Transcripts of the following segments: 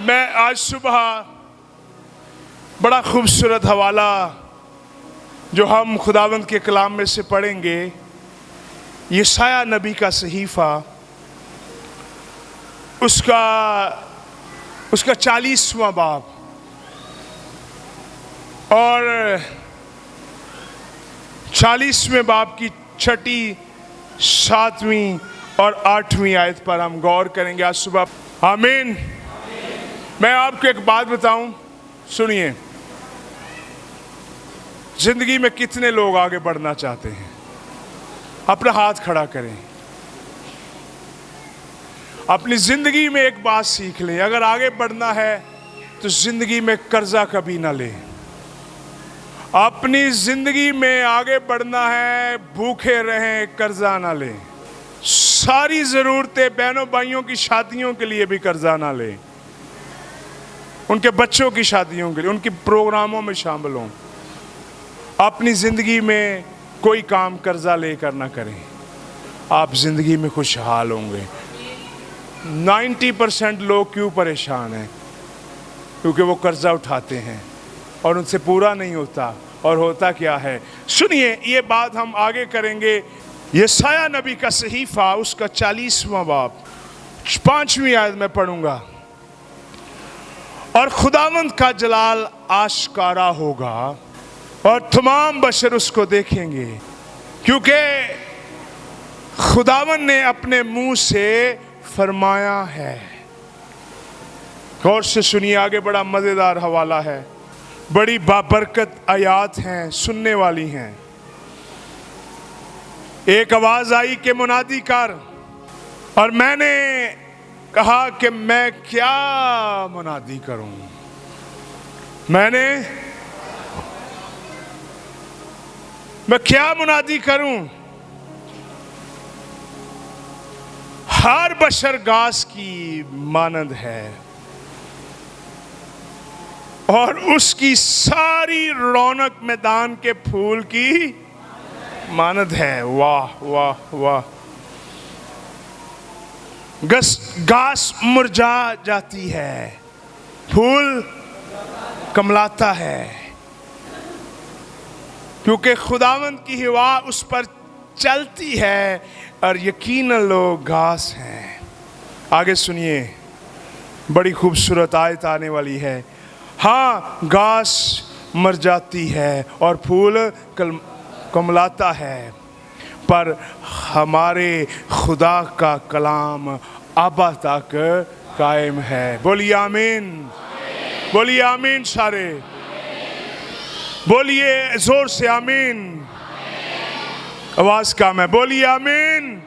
میں آج صبح بڑا خوبصورت حوالہ جو ہم خداوند کے کلام میں سے پڑھیں گے، یسایہ نبی کا صحیفہ، اس کا 40واں باب اور 40ویں باب کی 6، 7ویں اور 8ویں آیت پر ہم غور کریں گے آج صبح۔ آمین۔ میں آپ کو ایک بات بتاؤں، سنیے، زندگی میں کتنے لوگ آگے بڑھنا چاہتے ہیں؟ اپنا ہاتھ کھڑا کریں۔ اپنی زندگی میں ایک بات سیکھ لیں، اگر آگے بڑھنا ہے تو زندگی میں قرضہ کبھی نہ لیں۔ اپنی زندگی میں آگے بڑھنا ہے، بھوکے رہیں، قرضہ نہ لیں۔ ساری ضرورتیں، بہنوں بھائیوں کی شادیوں کے لیے بھی قرضہ نہ لیں، ان کے بچوں کی شادیوں کے لیے، ان کے پروگراموں میں شامل ہوں۔ اپنی زندگی میں کوئی کام قرضہ لے کر نہ کریں، آپ زندگی میں خوشحال ہوں گے۔ 90% لوگ کیوں پریشان ہیں؟ کیونکہ وہ قرضہ اٹھاتے ہیں اور ان سے پورا نہیں ہوتا، اور ہوتا کیا ہے؟ سنیے، یہ بات ہم آگے کریں گے۔ یسایہ نبی کا صحیفہ، اس کا 40واں باب، 5ویں آیت میں پڑھوں گا۔ اور خداوند کا جلال آشکارا ہوگا اور تمام بشر اس کو دیکھیں گے، کیونکہ خداوند نے اپنے منہ سے فرمایا ہے۔ غور سے سنیے، آگے بڑا مزیدار حوالہ ہے، بڑی بابرکت آیات ہیں، سننے والی ہیں۔ ایک آواز آئی کہ منادی کر، اور میں نے کہا کہ میں کیا منادی کروں؟ میں کیا منادی کروں؟ ہر بشر گھاس کی مانند ہے اور اس کی ساری رونق میدان کے پھول کی مانند ہے۔ واہ واہ واہ۔ گھاس مرجھا جاتی ہے، پھول کملاتا ہے، کیونکہ خداوند کی ہوا اس پر چلتی ہے، اور یقیناً لوگ گھاس ہیں۔ آگے سنیے، بڑی خوبصورت آیت آنے والی ہے۔ ہاں، گھاس مر جاتی ہے اور پھول کملاتا ہے، پر ہمارے خدا کا کلام ابد تک قائم ہے۔ بولیے آمین، بولیے آمین، سارے بولیے زور سے آمین۔ آواز کم ہے، بولیے آمین،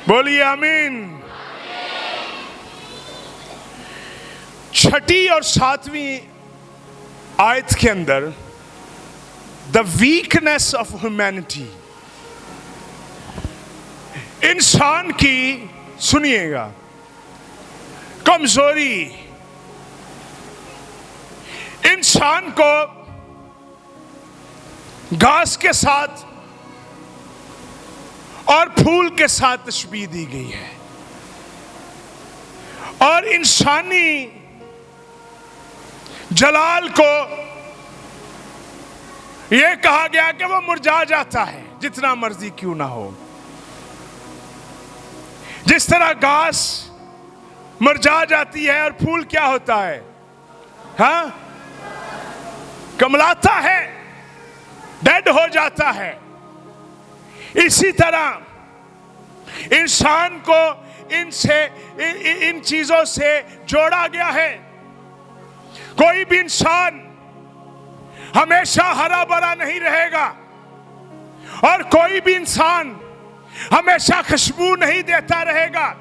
بولیے آمین۔ 6 اور 7ویں آیت کے اندر the weakness of humanity، انسان کی، سنیے گا، کمزوری، انسان کو گھاس کے ساتھ اور پھول کے ساتھ تشبیہ دی گئی ہے، اور انسانی جلال کو یہ کہا گیا کہ وہ مرجھا جاتا ہے، جتنا مرضی کیوں نہ ہو۔ جس طرح گھاس مرجھا جاتی ہے اور پھول کیا ہوتا ہے؟ ہاں، کملاتا ہے، ڈیڈ ہو جاتا ہے۔ اسی طرح انسان کو ان چیزوں سے جوڑا گیا ہے۔ کوئی بھی انسان ہمیشہ ہرا بھرا نہیں رہے گا، اور کوئی بھی انسان ہمیشہ خوشبو نہیں دیتا رہے گا۔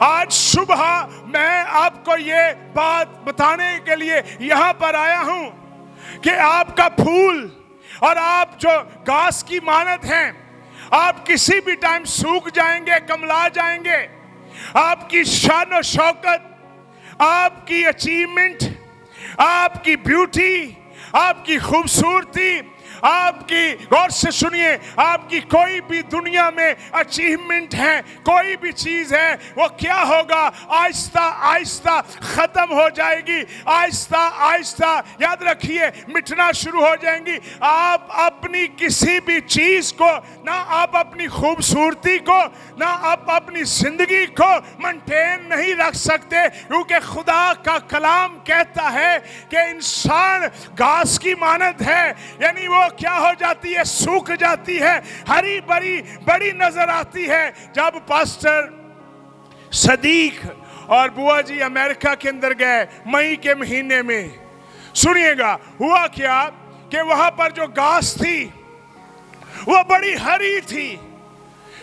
آج صبح میں آپ کو یہ بات بتانے کے لیے یہاں پر آیا ہوں کہ آپ کا پھول اور آپ جو گھاس کی مانند ہیں، آپ کسی بھی ٹائم سوکھ جائیں گے، کملا جائیں گے۔ آپ کی شان و شوکت، آپ کی اچیومنٹ، آپ کی بیوٹی، آپ کی خوبصورتی، آپ کی غور سے سنیے, آپ کی کوئی بھی دنیا میں اچیومنٹ ہے, کوئی بھی چیز ہے, وہ کیا ہوگا, آہستہ آہستہ ختم ہو جائے گی, آہستہ آہستہ یاد رکھیے مٹنا شروع ہو جائیں گی. آپ اپنی کسی بھی چیز کو, نہ آپ اپنی خوبصورتی کو, نہ آپ اپنی زندگی کو مینٹین نہیں رکھ سکتے, کیونکہ خدا کا کلام کہتا ہے کہ انسان گھاس کی مانند ہے, یعنی وہ کیا ہو جاتی ہے, سوکھ جاتی ہے, ہری بھری بڑی نظر آتی ہے. جب پاسٹر صدیق اور بوا جی امریکہ کے اندر گئے مئی کے مہینے میں, سنیے گا ہوا کیا کہ وہاں پر جو گھاس تھی وہ بڑی ہری تھی.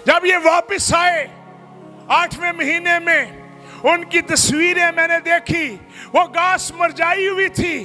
جب یہ واپس آئے 8ویں مہینے میں, ان کی تصویریں میں نے دیکھی, وہ گھاس مرجائی ہوئی تھی.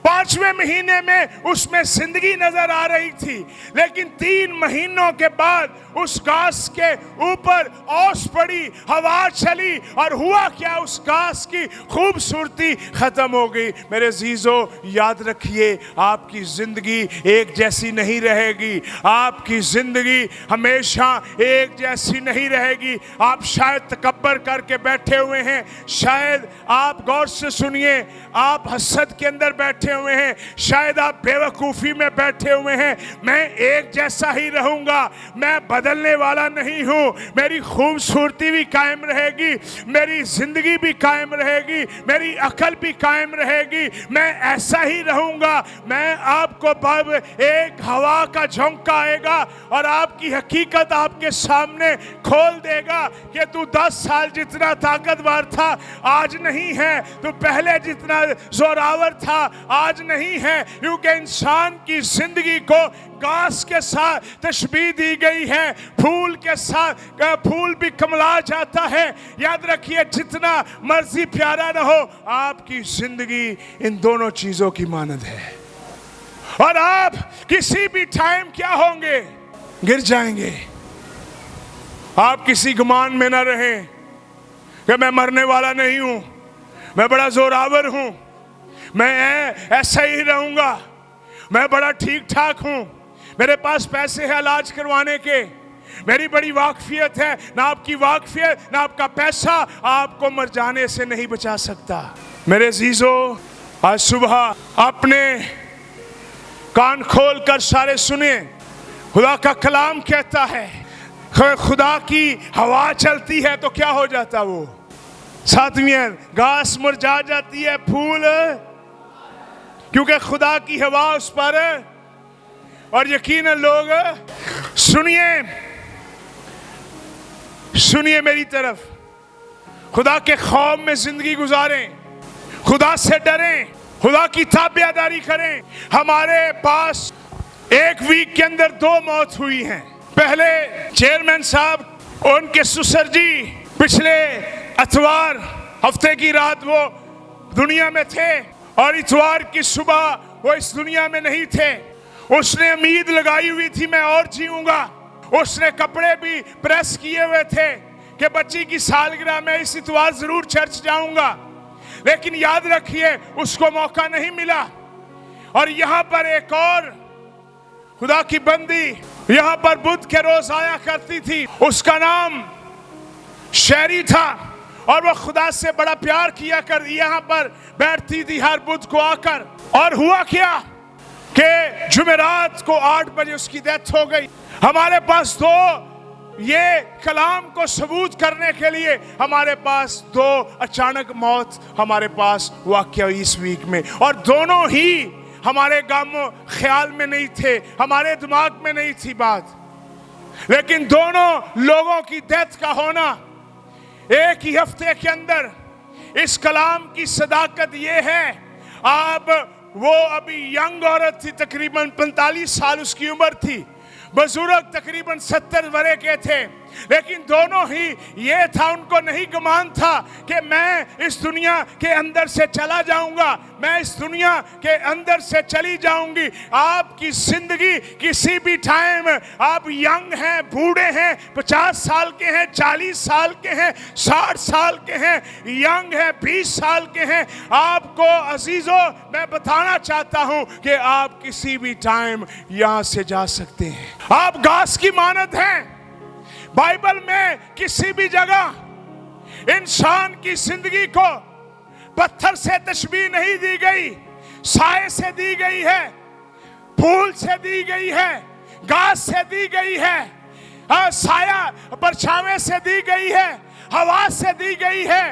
5ویں مہینے میں اس میں زندگی نظر آ رہی تھی, لیکن 3 مہینوں کے بعد اس گھاس کے اوپر اوس پڑی, ہوا چلی, اور ہوا کیا, اس گھاس کی خوبصورتی ختم ہو گئی. میرے عزیزو یاد رکھیے, آپ کی زندگی ایک جیسی نہیں رہے گی, آپ کی زندگی ہمیشہ ایک جیسی نہیں رہے گی. آپ شاید تکبر کر کے بیٹھے ہوئے ہیں, شاید آپ غور سے سنیے, آپ حسد کے اندر بیٹھے ہوئے ہیں, شاید آپ بے وقوفی میں بیٹھے ہوئے ہیں. میں ایک جیسا ہی رہوں گا, میں بدلنے والا نہیں ہوں, میری خوبصورتی بھی قائم رہے گی, میری زندگی بھی قائم رہے گی, میری عقل بھی قائم رہے گی, میں ایسا ہی رہوں گا. میں آپ کو ایک ہوا کا جھونکا آئے گا اور آپ کی حقیقت آپ کے سامنے کھول دے گا کہ تو 10 سال جتنا طاقتور تھا آج نہیں ہے, تو پہلے جتنا زوراور تھا آج نہیں ہے, کیونکہ انسان کی زندگی کو گھاس کے ساتھ تشبیہ دی گئی ہے. پھول کے ساتھ پھول بھی کملا جاتا ہے. یاد رکھیے جتنا مرضی پیارا رہو, آپ کی زندگی ان دونوں چیزوں کی مانند ہے, اور آپ کسی بھی ٹائم کیا ہوں گے, گر جائیں گے. آپ کسی گمان میں نہ رہیں کہ میں مرنے والا نہیں ہوں, میں بڑا زوراور ہوں, میں ایسا ہی رہوں گا, میں بڑا ٹھیک ٹھاک ہوں, میرے پاس پیسے ہیں علاج کروانے کے, میری بڑی واقفیت ہے. نہ آپ کی واقفیت نہ آپ کا پیسہ آپ کو مر جانے سے نہیں بچا سکتا. میرے عزیزو آج صبح اپنے کان کھول کر سارے سنیں, خدا کا کلام کہتا ہے خدا کی ہوا چلتی ہے تو کیا ہو جاتا, وہ ساتویں گھاس مرجھا جاتی ہے, پھول, کیونکہ خدا کی ہوا اس پر. اور یقیناً لوگ سنیے میری طرف, خدا کے خوف میں زندگی گزاریں, خدا سے ڈریں, خدا کی تابعداری کریں. ہمارے پاس 1 ویک کے اندر 2 موت ہوئی ہیں. پہلے چیئرمین صاحب, ان کے سسر جی پچھلے اتوار ہفتے کی رات وہ دنیا میں تھے, اور اتوار کی صبح وہ اس دنیا میں نہیں تھے. اس نے امید لگائی ہوئی تھی میں اور جیوں گا, اس نے کپڑے بھی پریس کیے ہوئے تھے کہ بچی کی سالگرہ میں اس اتوار ضرور چرچ جاؤں گا, لیکن یاد رکھیے اس کو موقع نہیں ملا. اور یہاں پر ایک اور خدا کی بندی یہاں پر بدھ کے روز آیا کرتی تھی, اس کا نام شیری تھا, اور وہ خدا سے بڑا پیار کیا کر یہاں پر بیٹھتی تھی ہر بدھ کو آ کر. اور ہوا کیا کہ جمعرات کو 8 بجے اس کی ڈیتھ ہو گئی. ہمارے پاس 2 یہ کلام کو ثبوت کرنے کے لیے ہمارے پاس 2 اچانک موت ہمارے پاس واقع ہوئی اس ویک میں, اور دونوں ہی ہمارے گاموں خیال میں نہیں تھے, ہمارے دماغ میں نہیں تھی بات, لیکن دونوں لوگوں کی ڈیتھ کا ہونا ایک ہی ہفتے کے اندر. اس کلام کی صداقت یہ ہے, آپ وہ ابھی ینگ عورت تھی, تقریباً 45 سال اس کی عمر تھی, بزرگ تقریباً 70 ورے کے تھے, لیکن دونوں ہی یہ تھا, ان کو نہیں گمان تھا کہ میں اس دنیا کے اندر سے چلا جاؤں گا, میں اس دنیا کے اندر سے چلی جاؤں گی. آپ کی زندگی کسی بھی ٹائم, آپ ینگ ہیں, بوڑھے ہیں, 50 سال کے ہیں, 40 سال کے ہیں, 60 سال کے ہیں, ینگ ہیں, 20 سال کے ہیں, آپ کو عزیزو میں بتانا چاہتا ہوں کہ آپ کسی بھی ٹائم یہاں سے جا سکتے ہیں. آپ گھاس کی مانند ہیں. بائبل میں کسی بھی جگہ انسان کی زندگی کو پتھر سے تشبیہ نہیں دی گئی, سائے سے دی گئی ہے, پھول سے دی گئی ہے, گھاس سے دی گئی ہے, سایہ پرچھاویں سے دی گئی ہے, ہوا سے دی گئی ہے,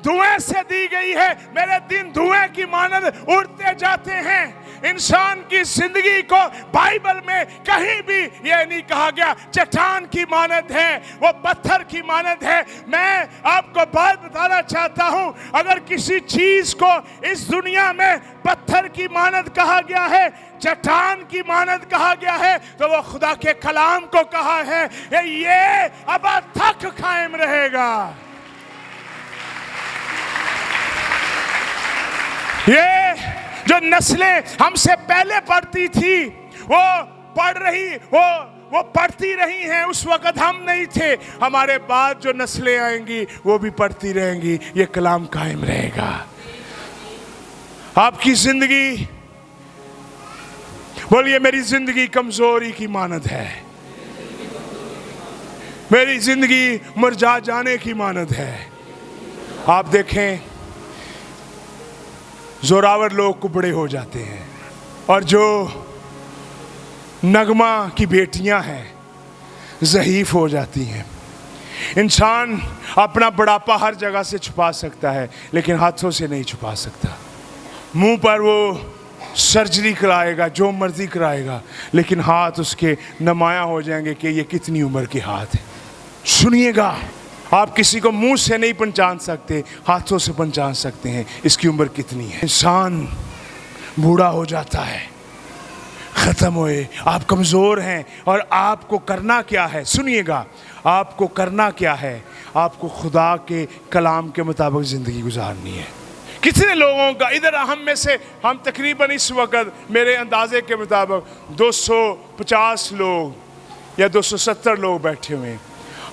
دھوئیں سے دی گئی ہے. میرے دن دھوئیں کی مانند اڑتے جاتے ہیں. انسان کی زندگی کو بائبل میں کہیں بھی یہ نہیں کہا گیا چٹان کی مانند ہے, وہ پتھر کی مانند ہے. میں آپ کو بات بتانا چاہتا ہوں, اگر کسی چیز کو اس دنیا میں پتھر کی مانند کہا گیا ہے, چٹان کی مانند کہا گیا ہے, تو وہ خدا کے کلام کو کہا ہے کہ یہ ابد تک قائم رہے گا. یہ جو نسلیں ہم سے پہلے پڑھتی تھی وہ پڑھتی رہی ہیں. اس وقت ہم نہیں تھے, ہمارے بعد جو نسلیں آئیں گی وہ بھی پڑھتی رہیں گی. یہ کلام قائم رہے گا. آپ کی زندگی, بولیے میری زندگی کمزوری کی مانند ہے, میری زندگی مرجھا جانے کی مانند ہے. آپ دیکھیں زوراور لوگ کو بڑے ہو جاتے ہیں, اور جو نغمہ کی بیٹیاں ہیں ضعیف ہو جاتی ہیں. انسان اپنا بڑھاپا ہر جگہ سے چھپا سکتا ہے لیکن ہاتھوں سے نہیں چھپا سکتا. منہ پر وہ سرجری کرائے گا, جو مرضی کرائے گا, لیکن ہاتھ اس کے نمایاں ہو جائیں گے کہ یہ کتنی عمر کے ہاتھ ہیں. سنیے گا, آپ کسی کو منہ سے نہیں پہچان سکتے, ہاتھوں سے پہچان سکتے ہیں اس کی عمر کتنی ہے. انسان بوڑھا ہو جاتا ہے, ختم ہوئے, آپ کمزور ہیں, اور آپ کو کرنا کیا ہے؟ سنیے گا, آپ کو کرنا کیا ہے؟ آپ کو خدا کے کلام کے مطابق زندگی گزارنی ہے. کتنے لوگوں کا ادھر ہم میں سے, ہم تقریباً اس وقت میرے اندازے کے مطابق 250 لوگ یا 270 لوگ بیٹھے ہوئے ہیں.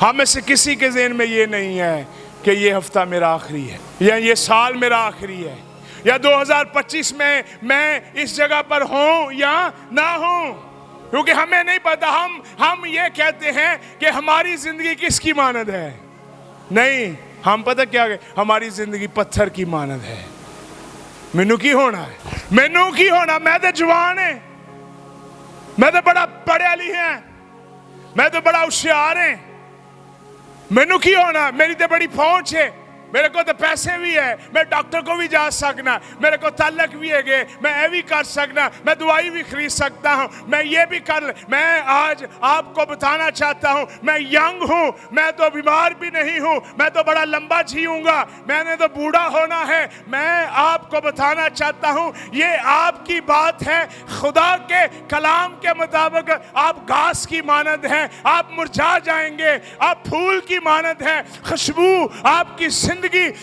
ہم میں سے کسی کے ذہن میں یہ نہیں ہے کہ یہ ہفتہ میرا آخری ہے, یا یہ سال میرا آخری ہے, یا 2025 میں اس جگہ پر ہوں یا نہ ہوں, کیونکہ ہمیں نہیں پتا. ہم یہ کہتے ہیں کہ ہماری زندگی کس کی مانند ہے. نہیں, ہم پتہ کیا کہ ہماری زندگی پتھر کی مانند ہے. مینو کی ہونا ہے, مینو کی ہونا. میں تو جوان ہے, میں تو بڑا پڑھے علی ہیں, میں تو بڑا ہوشیار ہیں. مینو کی ہونا, میری تو بڑی پہنچ ہے, میرے کو تو پیسے بھی ہے, میں ڈاکٹر کو بھی جا سکنا, میرے کو تعلق بھی ہے کہ میں یہ بھی کر سکنا, میں دوائی بھی خرید سکتا ہوں, میں یہ بھی کر. میں آج آپ کو بتانا چاہتا ہوں, میں ینگ ہوں, میں تو بیمار بھی نہیں ہوں, میں تو بڑا لمبا جیوں گا, میں نے تو بوڑھا ہونا ہے. میں آپ کو بتانا چاہتا ہوں یہ آپ کی بات ہے. خدا کے کلام کے مطابق آپ گھاس کی مانند ہیں, آپ مرجھا جائیں گے, آپ پھول کی مانند ہیں. خوشبو آپ کی زندگی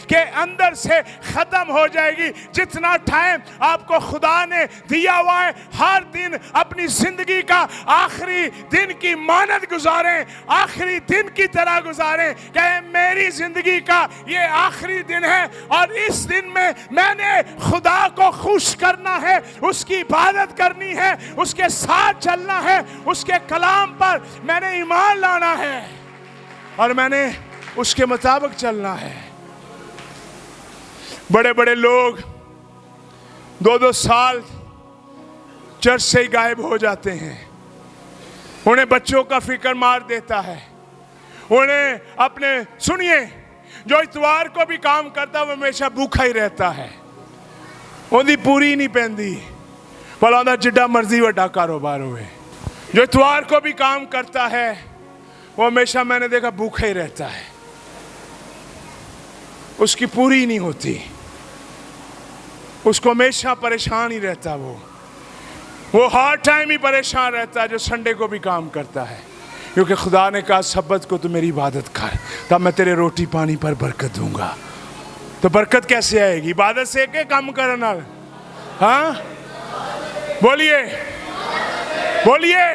کے اندر سے ختم ہو جائے گی. جتنا ٹائم آپ کو خدا نے دیا ہوا ہے, ہر دن اپنی زندگی کا آخری دن کی مانند گزاریں, آخری دن کی طرح گزاریں کہ میری زندگی کا یہ آخری دن ہے, اور اس دن میں نے خدا کو خوش کرنا ہے, اس کی عبادت کرنی ہے, اس کے ساتھ چلنا ہے, اس کے کلام پر میں نے ایمان لانا ہے, اور میں نے اس کے مطابق چلنا ہے. بڑے بڑے لوگ 2 سال چرچ سے ہی غائب ہو جاتے ہیں. انہیں بچوں کا فکر مار دیتا ہے, انہیں اپنے, سنیے, جو اتوار کو بھی کام کرتا وہ ہمیشہ بھوکا ہی رہتا ہے, اندی پوری نہیں پہندی, بھلا جڈا مرضی وڈا کاروبار ہوئے. جو اتوار کو بھی کام کرتا ہے وہ ہمیشہ, میں نے دیکھا, بھوکا ہی رہتا ہے, اس کی پوری نہیں ہوتی, اس کو ہمیشہ پریشان ہی رہتا. وہ ہر ٹائم ہی پریشان رہتا ہے جو سنڈے کو بھی کام کرتا ہے. کیونکہ خدا نے کہا سبت کو تو میری عبادت کر، تب میں تیرے روٹی پانی پر برکت دوں گا۔ تو برکت کیسے آئے گی؟ عبادت سے کہ کام کرنا؟ ہاں بولیے بولیے۔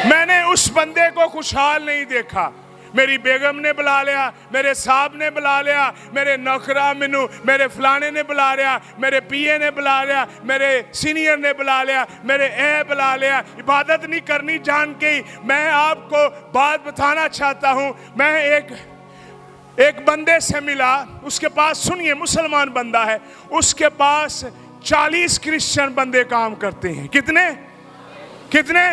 میں نے اس بندے کو خوشحال نہیں دیکھا، میری بیگم نے بلا لیا، میرے صاحب نے بلا لیا، میرے نوکرا منو، میرے فلانے نے بلا لیا، میرے پی اے نے بلا لیا، میرے سینئر نے بلا لیا، میرے اے بلا لیا، عبادت نہیں کرنی جان کے ہی۔ میں آپ کو بات بتانا چاہتا ہوں، میں ایک بندے سے ملا، اس کے پاس، سنیے، مسلمان بندہ ہے، اس کے پاس 40 کرسچن بندے کام کرتے ہیں۔ کتنے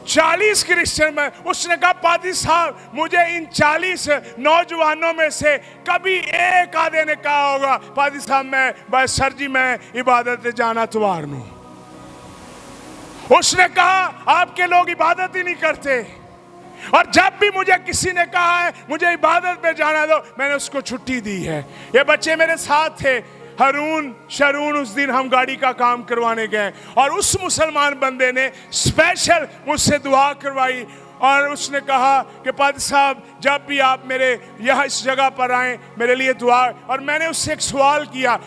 40 کرسچن میں۔ اس نے کہا پادری صاحب مجھے ان 40 نوجوانوں میں سے کبھی ایک آدھے نے کہا ہوگا پادری صاحب میں سر جی میں عبادت جانا توار نوں۔ اس نے کہا آپ کے لوگ عبادت ہی نہیں کرتے، اور جب بھی مجھے کسی نے کہا ہے مجھے عبادت پہ جانا دو، میں نے اس کو چھٹی دی ہے۔ یہ بچے میرے ساتھ تھے، ہارون شارون، اس دن ہم گاڑی کا کام کروانے گئے، اور اس مسلمان بندے نے اسپیشل مجھ سے دعا کروائی، اور اس نے کہا کہ پادری صاحب جب بھی آپ میرے یہاں اس جگہ پر آئیں میرے لیے دعا۔ اور میں نے اس سے ایک سوال کیا،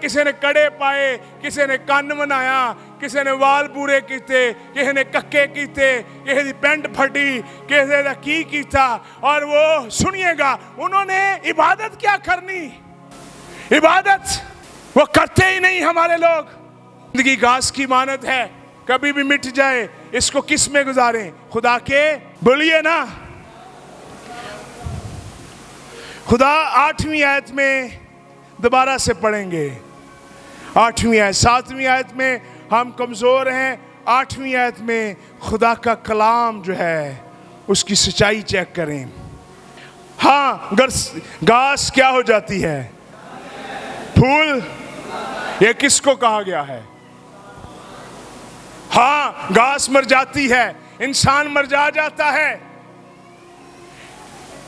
کسی نے کڑے پائے، کسی نے کان بنایا، کسی نے وال پورے کیتے، کسی نے ککے کیتے، کسی نے پینٹ پھٹی، کسی نے کی کیتا، اور وہ سنیے گا انہوں نے عبادت کیا کرنی، عبادت وہ کرتے ہی نہیں۔ ہمارے لوگ زندگی گھاس کی مانند ہے، کبھی بھی مٹ جائے، اس کو کس میں گزاریں؟ خدا کے، بولیے نا۔ خدا 8ویں آیت میں دوبارہ سے پڑھیں گے، 8ویں آیت، 7ویں آیت میں ہم کمزور ہیں، 8ویں آیت میں خدا کا کلام جو ہے اس کی سچائی چیک کریں۔ ہاں گھاس کیا ہو جاتی ہے؟ پھول۔ یہ کس کو کہا گیا ہے؟ ہاں گھاس مر جاتی ہے، انسان مر جاتا ہے۔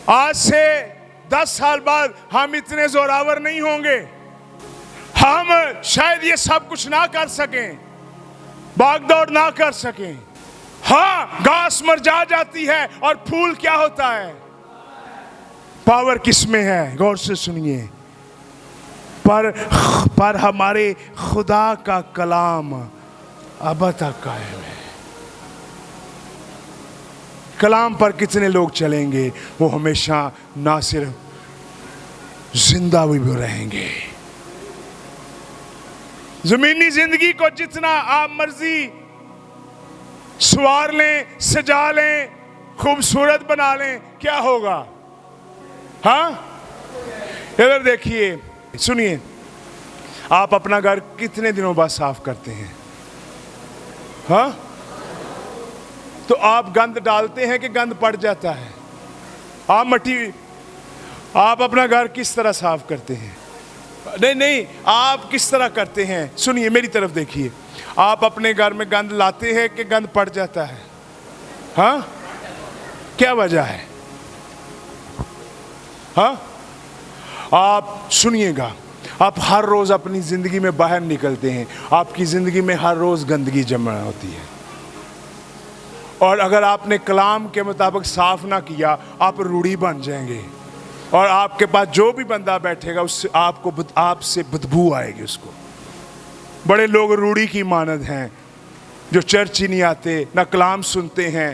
آج سے 10 سال بعد ہم اتنے زوراور نہیں ہوں گے، ہم شاید یہ سب کچھ نہ کر سکیں، بھاگ دوڑ نہ کر سکیں۔ ہاں گھاس مر جاتی ہے، اور پھول کیا ہوتا ہے؟ پاور کس میں ہے؟ غور سے سنیے، پر ہمارے خدا کا کلام اب تک قائم ہے۔ کلام پر کتنے لوگ چلیں گے؟ وہ ہمیشہ نہ صرف زندہ بھی رہیں گے۔ زمینی زندگی کو جتنا آپ مرضی سوار لیں، سجا لیں، خوبصورت بنا لیں، کیا ہوگا؟ ہاں ادھر دیکھیے، سنیے، آپ اپنا گھر کتنے دنوں بعد صاف کرتے ہیں؟ ہاں تو آپ گند ڈالتے ہیں کہ گند پڑ جاتا ہے؟ آپ اپنا گھر کس طرح صاف کرتے ہیں؟ نہیں، آپ کس طرح کرتے ہیں؟ سنیے میری طرف دیکھیے، آپ اپنے گھر میں گند لاتے ہیں کہ گند پڑ جاتا ہے؟ ہاں کیا وجہ ہے؟ ہاں آپ سنیے گا، آپ ہر روز اپنی زندگی میں باہر نکلتے ہیں، آپ کی زندگی میں ہر روز گندگی جمع ہوتی ہے، اور اگر آپ نے کلام کے مطابق صاف نہ کیا آپ روڑی بن جائیں گے، اور آپ کے پاس جو بھی بندہ بیٹھے گا اس سے آپ سے بدبو آئے گی اس کو۔ بڑے لوگ روڑی کی مانند ہیں جو چرچ ہی نہیں آتے، نہ کلام سنتے ہیں،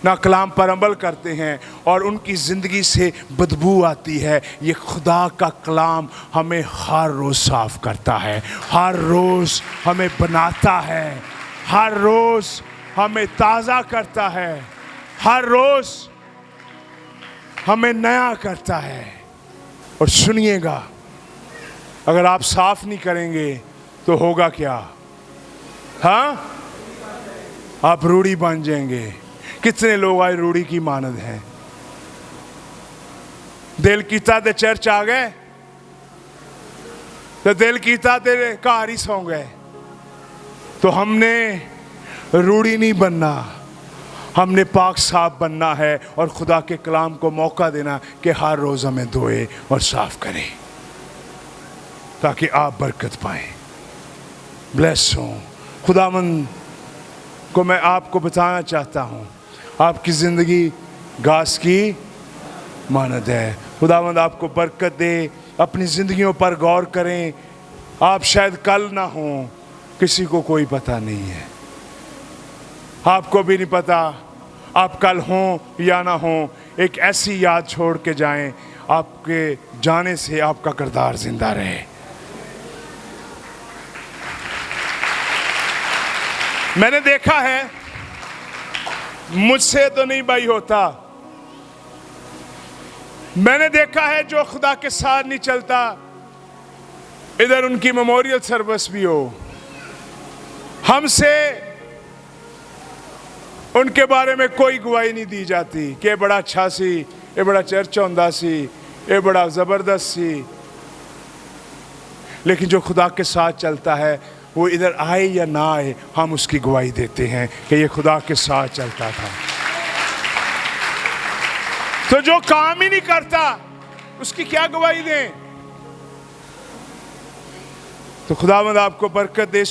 نہ کلام پر عمل کرتے ہیں، اور ان کی زندگی سے بدبو آتی ہے۔ یہ خدا کا کلام ہمیں ہر روز صاف کرتا ہے، ہر روز ہمیں بناتا ہے، ہر روز ہمیں تازہ کرتا ہے، ہر روز ہمیں نیا کرتا ہے۔ اور سنیے گا، اگر آپ صاف نہیں کریں گے تو ہوگا کیا؟ ہاں آپ روڑی بن جائیں گے۔ کتنے لوگ آئے روڑی کی مانند ہیں؟ دل کیتا تے چرچ آ گئے، تو دل کیتا تے گھر ہی سو گئے۔ تو ہم نے روڑی نہیں بننا، ہم نے پاک صاف بننا ہے، اور خدا کے کلام کو موقع دینا کہ ہر روز ہمیں دھوئے اور صاف کرے، تاکہ آپ برکت پائیں، بلیس ہوں۔ خداوند کو میں آپ کو بتانا چاہتا ہوں، آپ کی زندگی گھاس کی مانند ہے۔ خداوند آپ کو برکت دے۔ اپنی زندگیوں پر غور کریں۔ آپ شاید کل نہ ہوں، کسی کو کوئی پتہ نہیں ہے، آپ کو بھی نہیں پتہ آپ کل ہوں یا نہ ہوں۔ ایک ایسی یاد چھوڑ کے جائیں، آپ کے جانے سے آپ کا کردار زندہ رہے۔ میں نے دیکھا ہے، مجھ سے تو نہیں بھائی ہوتا، میں نے دیکھا ہے جو خدا کے ساتھ نہیں چلتا، ادھر ان کی میموریل سروس بھی ہو، ہم سے ان کے بارے میں کوئی گواہی نہیں دی جاتی کہ یہ بڑا اچھا سی، یہ بڑا چرچ ہوندا سی، یہ بڑا زبردست سی۔ لیکن جو خدا کے ساتھ چلتا ہے، وہ ادھر آئے یا نہ آئے، ہم اس کی گواہی دیتے ہیں کہ یہ خدا کے ساتھ چلتا تھا۔ تو جو کام ہی نہیں کرتا، اس کی کیا گواہی دیں؟ تو خداوند آپ کو برکت دے۔